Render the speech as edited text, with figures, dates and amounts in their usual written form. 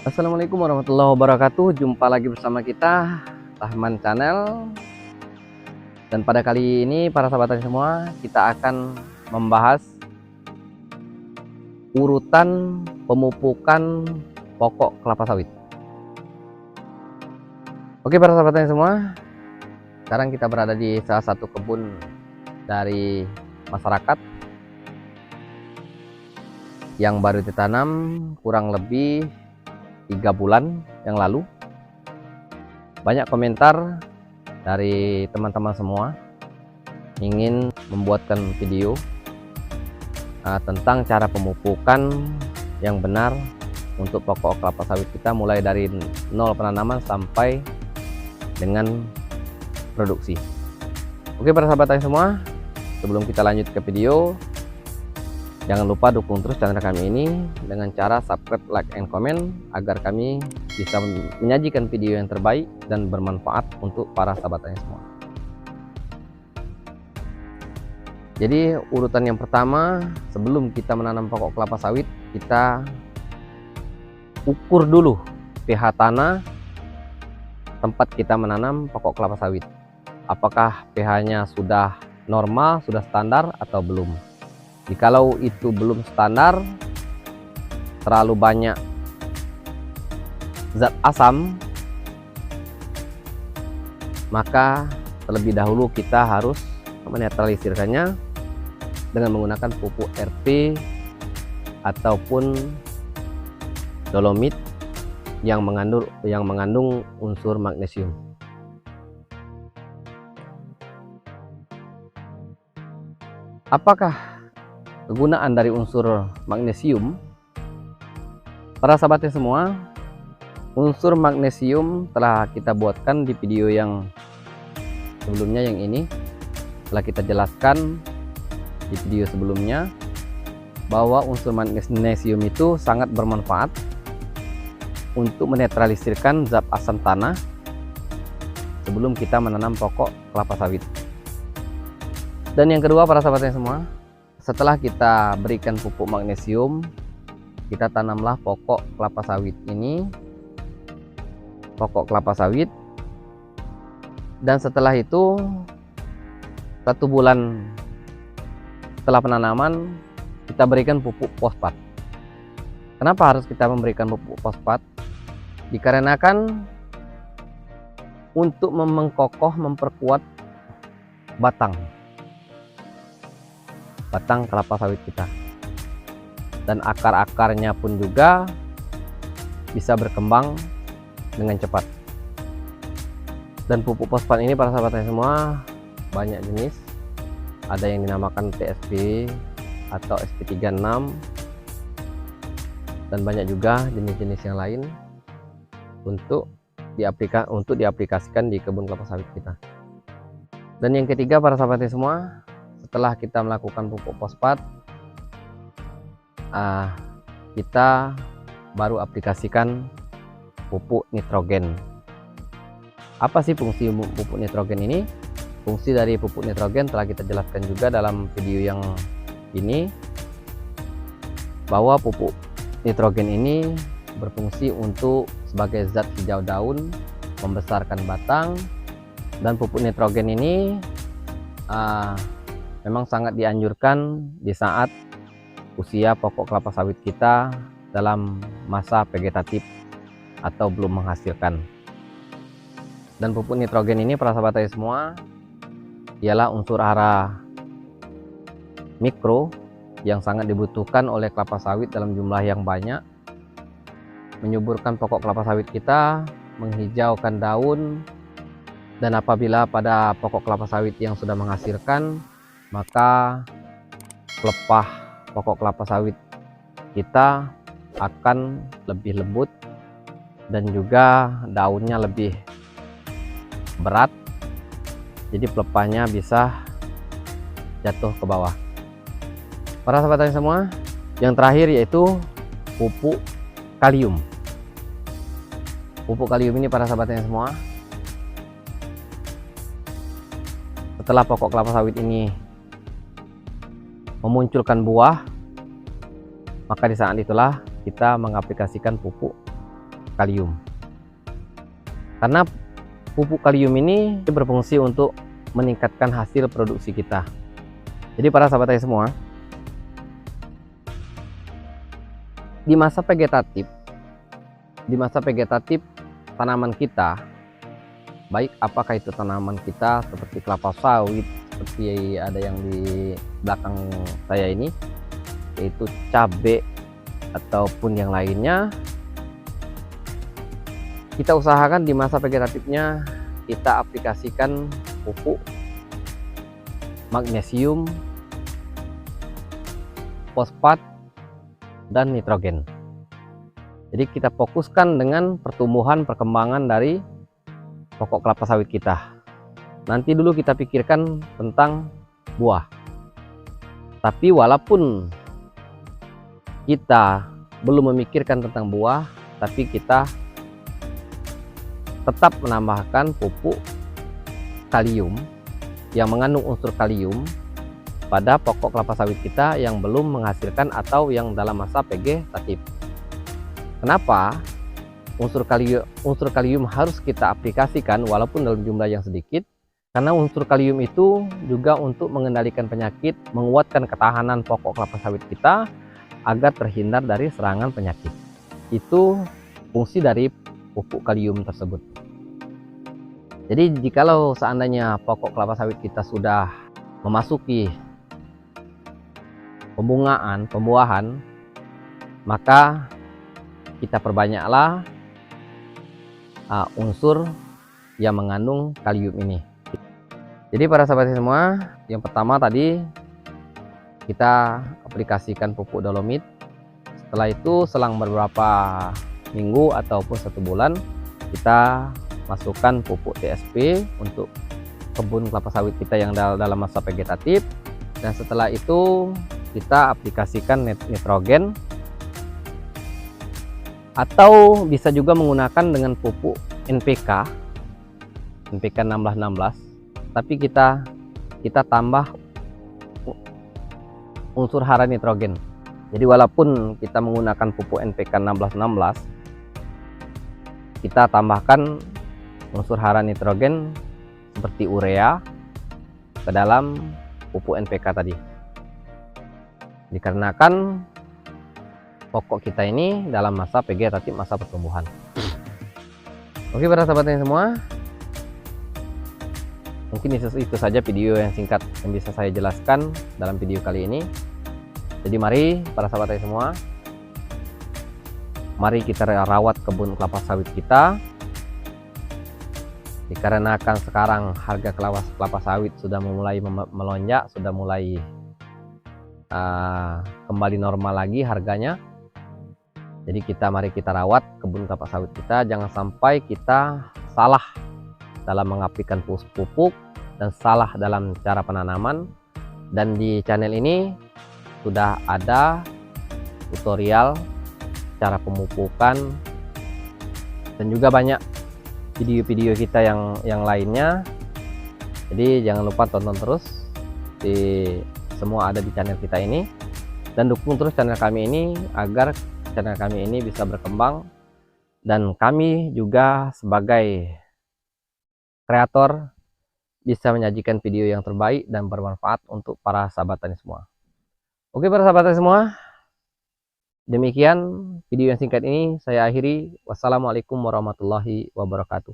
Assalamualaikum warahmatullahi wabarakatuh. Jumpa lagi bersama kita Rahman Channel. Dan pada kali ini para sahabat tani semua, kita akan membahas urutan pemupukan pokok kelapa sawit. Oke para sahabat tani semua, sekarang kita berada di salah satu kebun dari masyarakat yang baru ditanam kurang lebih 3 bulan yang lalu. Banyak komentar dari teman-teman semua ingin membuatkan video tentang cara pemupukan yang benar untuk pokok kelapa sawit kita, mulai dari nol penanaman sampai dengan produksi. Oke para sahabat tani semua, sebelum kita lanjut ke video, jangan lupa dukung terus channel kami ini dengan cara subscribe, like, and comment agar kami bisa menyajikan video yang terbaik dan bermanfaat untuk para sahabat tani semua. Jadi urutan yang pertama, sebelum kita menanam pokok kelapa sawit, kita ukur dulu pH tanah tempat kita menanam pokok kelapa sawit. Apakah pH-nya sudah normal, sudah standar atau belum? Jikalau itu belum standar, terlalu banyak zat asam, maka terlebih dahulu kita harus menetralisirkannya dengan menggunakan pupuk RP ataupun dolomit yang mengandung unsur magnesium. Apakah kegunaan dari unsur magnesium? Para sahabatnya semua, unsur magnesium telah kita buatkan di video yang sebelumnya, yang ini telah kita jelaskan di video sebelumnya bahwa unsur magnesium itu sangat bermanfaat untuk menetralisirkan zat asam tanah sebelum kita menanam pokok kelapa sawit. Dan yang kedua para sahabatnya semua, setelah kita berikan pupuk magnesium, kita tanamlah pokok kelapa sawit ini, pokok kelapa sawit. Dan setelah itu 1 bulan setelah penanaman, kita berikan pupuk fosfat. Kenapa harus kita memberikan pupuk fosfat? Dikarenakan untuk memperkuat batang kelapa sawit kita, dan akar-akarnya pun juga bisa berkembang dengan cepat. Dan pupuk fosfat ini para sahabatnya semua banyak jenis, ada yang dinamakan TSP atau SP36, dan banyak juga jenis-jenis yang lain untuk diaplikasikan di kebun kelapa sawit kita. Dan yang ketiga para sahabatnya semua, setelah kita melakukan pupuk fosfat, kita baru aplikasikan pupuk nitrogen. Apa sih fungsi pupuk nitrogen ini? Fungsi dari pupuk nitrogen telah kita jelaskan juga dalam video yang ini, bahwa pupuk nitrogen ini berfungsi untuk sebagai zat hijau daun, membesarkan batang. Dan pupuk nitrogen ini memang sangat dianjurkan di saat usia pokok kelapa sawit kita dalam masa vegetatif atau belum menghasilkan. Dan pupuk nitrogen ini para sahabat tani semua ialah unsur hara mikro yang sangat dibutuhkan oleh kelapa sawit dalam jumlah yang banyak, menyuburkan pokok kelapa sawit kita, menghijaukan daun. Dan apabila pada pokok kelapa sawit yang sudah menghasilkan, maka pelepah pokok kelapa sawit kita akan lebih lembut dan juga daunnya lebih berat, jadi pelepahnya bisa jatuh ke bawah. Para sahabat tani semua, yang terakhir yaitu pupuk kalium. Pupuk kalium ini para sahabat tani semua, setelah pokok kelapa sawit ini memunculkan buah, maka di saat itulah kita mengaplikasikan pupuk kalium. Karena pupuk kalium ini berfungsi untuk meningkatkan hasil produksi kita. Jadi para sahabat tani semua, di masa vegetatif tanaman kita, baik apakah itu tanaman kita seperti kelapa sawit, seperti ada yang di belakang saya ini, yaitu cabai ataupun yang lainnya, kita usahakan di masa vegetatifnya kita aplikasikan pupuk magnesium, fosfat, dan nitrogen. Jadi kita fokuskan dengan pertumbuhan perkembangan dari pokok kelapa sawit kita. Nanti dulu kita pikirkan tentang buah. Tapi walaupun kita belum memikirkan tentang buah, tapi kita tetap menambahkan pupuk kalium yang mengandung unsur kalium pada pokok kelapa sawit kita yang belum menghasilkan atau yang dalam masa vegetatif. Kenapa unsur kalium harus kita aplikasikan walaupun dalam jumlah yang sedikit? Karena unsur kalium itu juga untuk mengendalikan penyakit, menguatkan ketahanan pokok kelapa sawit kita agar terhindar dari serangan penyakit. Itu fungsi dari pupuk kalium tersebut. Jadi jikalau seandainya pokok kelapa sawit kita sudah memasuki pembuahan, maka kita perbanyaklah unsur yang mengandung kalium ini. Jadi para sahabat semua, yang pertama tadi kita aplikasikan pupuk dolomit. Setelah itu selang beberapa minggu ataupun 1 bulan kita masukkan pupuk TSP untuk kebun kelapa sawit kita yang dalam masa vegetatif, dan setelah itu kita aplikasikan nitrogen, atau bisa juga menggunakan dengan pupuk NPK 1616, tapi kita tambah unsur hara nitrogen. Jadi walaupun kita menggunakan pupuk NPK 1616, kita tambahkan unsur hara nitrogen seperti urea ke dalam pupuk NPK tadi. Dikarenakan pokok kita ini dalam masa vegetatif, masa pertumbuhan. Oke para sahabat semua, mungkin itu saja video yang singkat yang bisa saya jelaskan dalam video kali ini. Jadi mari para sahabat semua, mari kita rawat kebun kelapa sawit kita. Dikarenakan sekarang harga kelapa sawit sudah mulai melonjak, sudah mulai kembali normal lagi harganya. Jadi mari kita rawat kebun kelapa sawit kita, jangan sampai kita salah dalam mengaplikan pupuk dan salah dalam cara penanaman. Dan di channel ini sudah ada tutorial cara pemupukan dan juga banyak video-video kita yang lainnya. Jadi jangan lupa tonton terus, semua ada di channel kita ini, dan dukung terus channel kami ini agar channel kami ini bisa berkembang, dan kami juga sebagai kreator bisa menyajikan video yang terbaik dan bermanfaat untuk para sahabat tani semua. Oke para sahabat tani semua, demikian video yang singkat ini saya akhiri. Wassalamualaikum warahmatullahi wabarakatuh.